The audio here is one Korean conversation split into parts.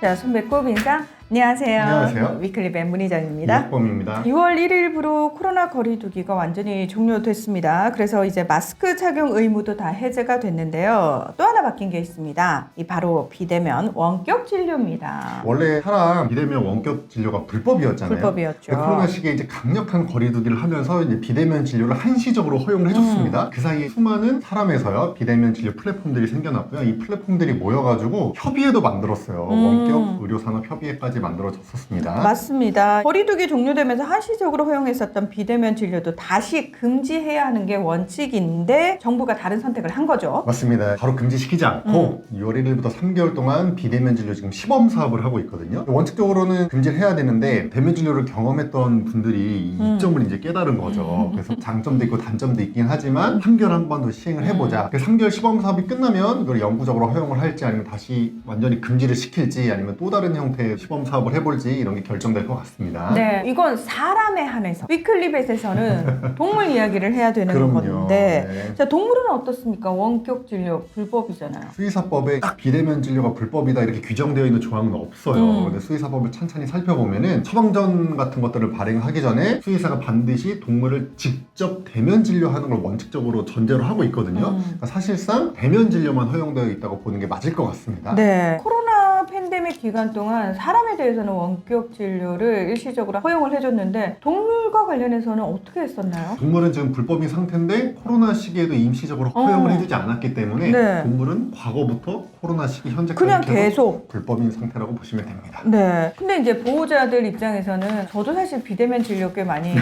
자, 손 뱉고 인사. 안녕하세요. 안녕하세요. 위클리밴 문희정입니다. 이학범입니다. 6월 1일부로 코로나 거리두기가 완전히 종료됐습니다. 그래서 이제 마스크 착용 의무도 다 해제가 됐는데요. 또 하나 바뀐 게 있습니다. 이 바로 비대면 원격 진료입니다. 원래 사람 비대면 원격 진료가 불법이었잖아요. 불법이었죠. 코로나 시기에 이제 강력한 거리두기를 하면서 이제 비대면 진료를 한시적으로 허용을 해줬습니다. 그 사이에 수많은 사람에서요 비대면 진료 플랫폼들이 생겨났고요. 이 플랫폼들이 모여가지고 협의회도 만들었어요. 원격 의료산업 협의회까지 만들어졌었습니다. 맞습니다. 거리두기 종료되면서 한시적으로 허용했었던 비대면 진료도 다시 금지해야 하는 게 원칙인데 정부가 다른 선택을 한 거죠. 맞습니다. 바로 금지시키지 않고 6월 1일부터 3개월 동안 비대면 진료 지금 시범 사업을 하고 있거든요. 원칙적으로는 금지를 해야 되는데 대면 진료를 경험했던 분들이 이 이점을 이제 깨달은 거죠. 그래서 장점도 있고 단점도 있긴 하지만 3개월 한 번 더 시행을 해보자. 3개월 시범 사업이 끝나면 이걸 영구적으로 허용을 할지 아니면 다시 완전히 금지를 시킬지 아니면 또 다른 형태의 시범 사업을 해볼지 이런 게 결정될 것 같습니다. 네, 이건 사람에 한해서 위클리벳에서는 동물 이야기를 해야 되는 그럼요. 건데 네. 자, 동물은 어떻습니까? 원격 진료 불법이잖아요. 수의사법에 딱 비대면 진료가 불법이다 이렇게 규정되어 있는 조항은 없어요. 근데 수의사법을 찬찬히 살펴보면은 처방전 같은 것들을 발행하기 전에 수의사가 반드시 동물을 직접 대면 진료하는 걸 원칙적으로 전제로 하고 있거든요. 그러니까 사실상 대면 진료만 허용되어 있다고 보는 게 맞을 것 같습니다. 네, 코로나 팬데믹 기간 동안 사람에 대해서는 원격 진료를 일시적으로 허용을 해줬는데 동물과 관련해서는 어떻게 했었나요? 동물은 지금 불법인 상태인데 코로나 시기에도 임시적으로 허용을 해주지 않았기 때문에 네. 동물은 과거부터 코로나 시기 현재까지 그냥 계속 불법인 상태라고 보시면 됩니다. 네. 근데 이제 보호자들 입장에서는 저도 사실 비대면 진료 꽤 많이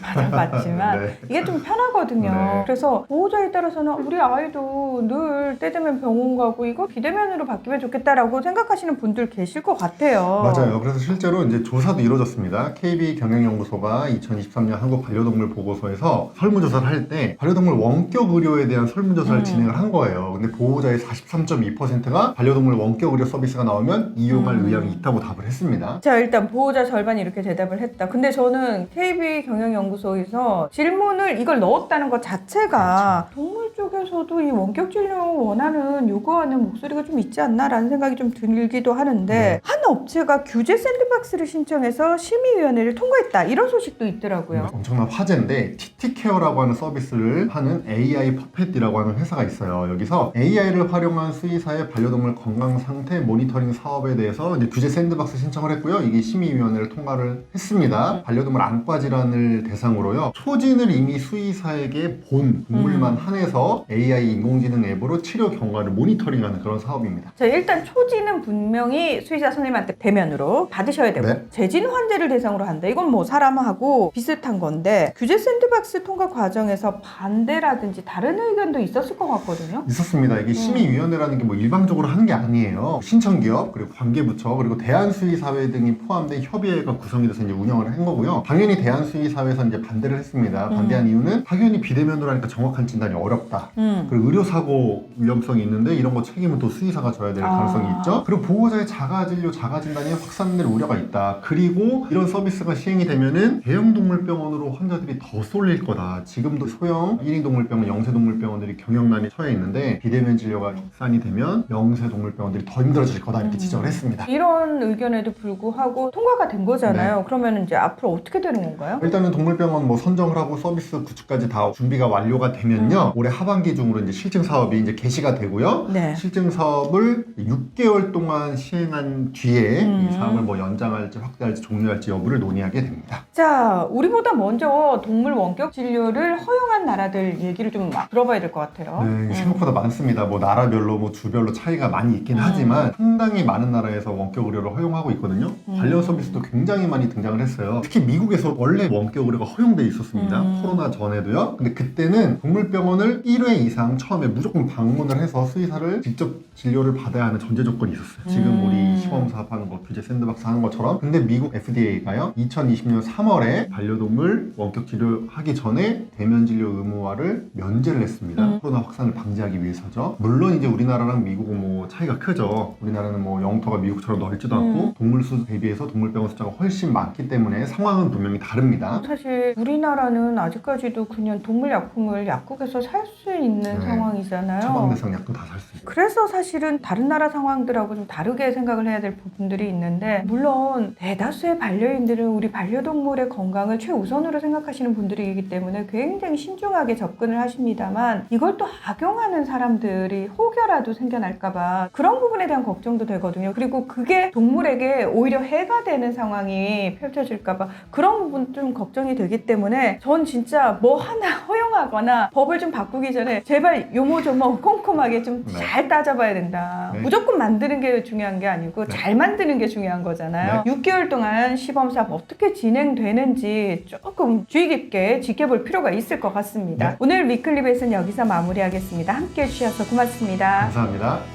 받아봤지만 네. 이게 좀 편하거든요. 네. 그래서 보호자에 따라서는 우리 아이도 늘 때 되면 병원 가고 이거 비대면으로 바뀌면 좋겠다라고 생각하시는 분들 계실 것 같아요. 맞아요. 그래서 실제로 이제 조사도 이루어졌습니다. KB 경영연구소가 2023년 한국 반려동물 보고서에서 설문조사를 할 때 반려동물 원격 의료에 대한 설문조사를 진행을 한 거예요. 근데 보호자의 43.2%가 반려동물 원격 의료 서비스가 나오면 이용할 의향이 있다고 답을 했습니다. 자, 일단 보호자 절반이 이렇게 대답을 했다. 근데 저는 KB 경영연구소에서 질문을 이걸 넣었다는 것 자체가 동물 쪽에서도 이 원격 진료 원하는 요구하는 목소리가 좀 있지 않나라는 생각이 좀 들기도 하는데 한 업체가 규제 샌드박스를 신청해서 심의위원회를 통과했다. 이런 소식도 있더라고요. 엄청난 화제인데 TT케어라고 하는 서비스를 하는 AI 퍼펫이라고 하는 회사가 있어요. 여기서 AI를 활용한 수의사의 반려동물 건강 상태 모니터링 사업에 대해서 이제 규제 샌드박스 신청을 했고요. 이게 심의위원회를 통과를 했습니다. 반려동물 안과 질환을 대상으로요. 초진을 이미 수의사에게 본 동물만 한해서 AI 인공지능 앱으로 치료 경과를 모니터링하는 그런 사업입니다. 자, 일단 초지는 분명히 수의사 선생님한테 대면으로 받으셔야 되고 네. 재진 환자를 대상으로 한다. 이건 뭐 사람하고 비슷한 건데 규제 샌드박스 통과 과정에서 반대라든지 다른 의견도 있었을 것 같거든요. 있었습니다. 이게 심의위원회라는 게 뭐 일방적으로 하는 게 아니에요. 신청기업, 그리고 관계부처, 그리고 대한수의사회 등이 포함된 협의회가 구성이 돼서 이제 운영을 한 거고요. 당연히 대한수의사회에서 이제 반대를 했습니다. 반대한 이유는 당연히 비대면으로 하니까 정확한 진단이 어렵다. 그리고 의료사고 위험성이 있는데 이런 거 책임은 또 수의사가 져야 될 가능성이 있죠. 그리고 보호자의 자가진료, 자가진단이 확산될 우려가 있다. 그리고 이런 서비스가 시행이 되면은 대형동물병원으로 환자들이 더 쏠릴 거다. 지금도 소형 1인 동물병원, 영세동물병원들이 경영난에 처해 있는데 비대면 진료가 확산이 되면 영세동물병원들이 더 힘들어질 거다. 이렇게 지적을 했습니다. 이런 의견에도 불구하고 통과가 된 거잖아요. 그러면 이제 앞으로 어떻게 되는 건가요? 일단은 동물병원 뭐 선정을 하고 서비스 구축까지 다 준비가 완료가 되면요. 올해 하반기 중으로 이제 실증 사업이 이제 개시가 되고요. 네. 실증 사업을 6개월 동안 시행한 뒤에 이 사업을 뭐 연장할지 확대할지 종료할지 여부를 논의하게 됩니다. 자, 우리보다 먼저 동물 원격 진료를 허용한 나라들 얘기를 좀 들어봐야 될 것 같아요. 네, 생각보다 많습니다. 뭐 나라별로 뭐 주별로 차이가 많이 있긴 하지만 상당히 많은 나라에서 원격 의료를 허용하고 있거든요. 관련 서비스도 굉장히 많이 등장을 했어요. 특히 미국에서 원래 원격 의료가 허용돼 있었습니다. 코로나 전에도요. 근데 그때는 동물병원을 1회 이상 처음에 무조건 방문을 해서 수의사를 직접 진료를 받아야 하는 전제 조건이 있었어요. 지금 우리 시범 사업하는 거 규제 샌드박스 하는 것처럼. 근데 미국 FDA가요 2020년 3월에 반려동물 원격 진료하기 전에 대면 진료 의무화를 면제를 했습니다. 코로나 확산을 방지하기 위해서죠. 물론 이제 우리나라랑 미국은 뭐 차이가 크죠. 우리나라는 뭐 영토가 미국처럼 넓지도 않고 동물 수 대비해서 동물병원 숫자가 훨씬 많기 때문에 상황은 분명히 다릅니다. 사실 우리나라는 아직까지도 그냥 동물약품을 약국에서 살 수 있는 상황이잖아요. 처방 대상 약도 다 살 수 있어요. 그래서 사실은 다른 나라 상황들하고 좀 다르게 생각을 해야 될 부분들이 있는데, 물론 대다수의 반려인들은 우리 반려동물의 건강을 최우선으로 생각하시는 분들이기 때문에 굉장히 신중하게 접근을 하십니다만, 이걸 또 악용하는 사람들이 혹여라도 생겨날까봐 그런 부분에 대한 걱정도 되거든요. 그리고 그게 동물에게 오히려 해가 되는 상황이 펼쳐질까봐 그런 부분 좀 걱정이 되기 때문에, 전 진짜 뭐 하나 허용하거나 법을 좀 바꾸기 전에 제발 요모조모 꼼꼼하게 좀 잘 따져봐야 된다. 네. 무조건 만드는 게 중요한 게 아니고 잘 만드는 게 중요한 거잖아요. 6개월 동안 시범사업 어떻게 진행되는지 조금 주의 깊게 지켜볼 필요가 있을 것 같습니다. 네. 오늘 위클리베이스는 여기서 마무리하겠습니다. 함께 해주셔서 고맙습니다. 감사합니다.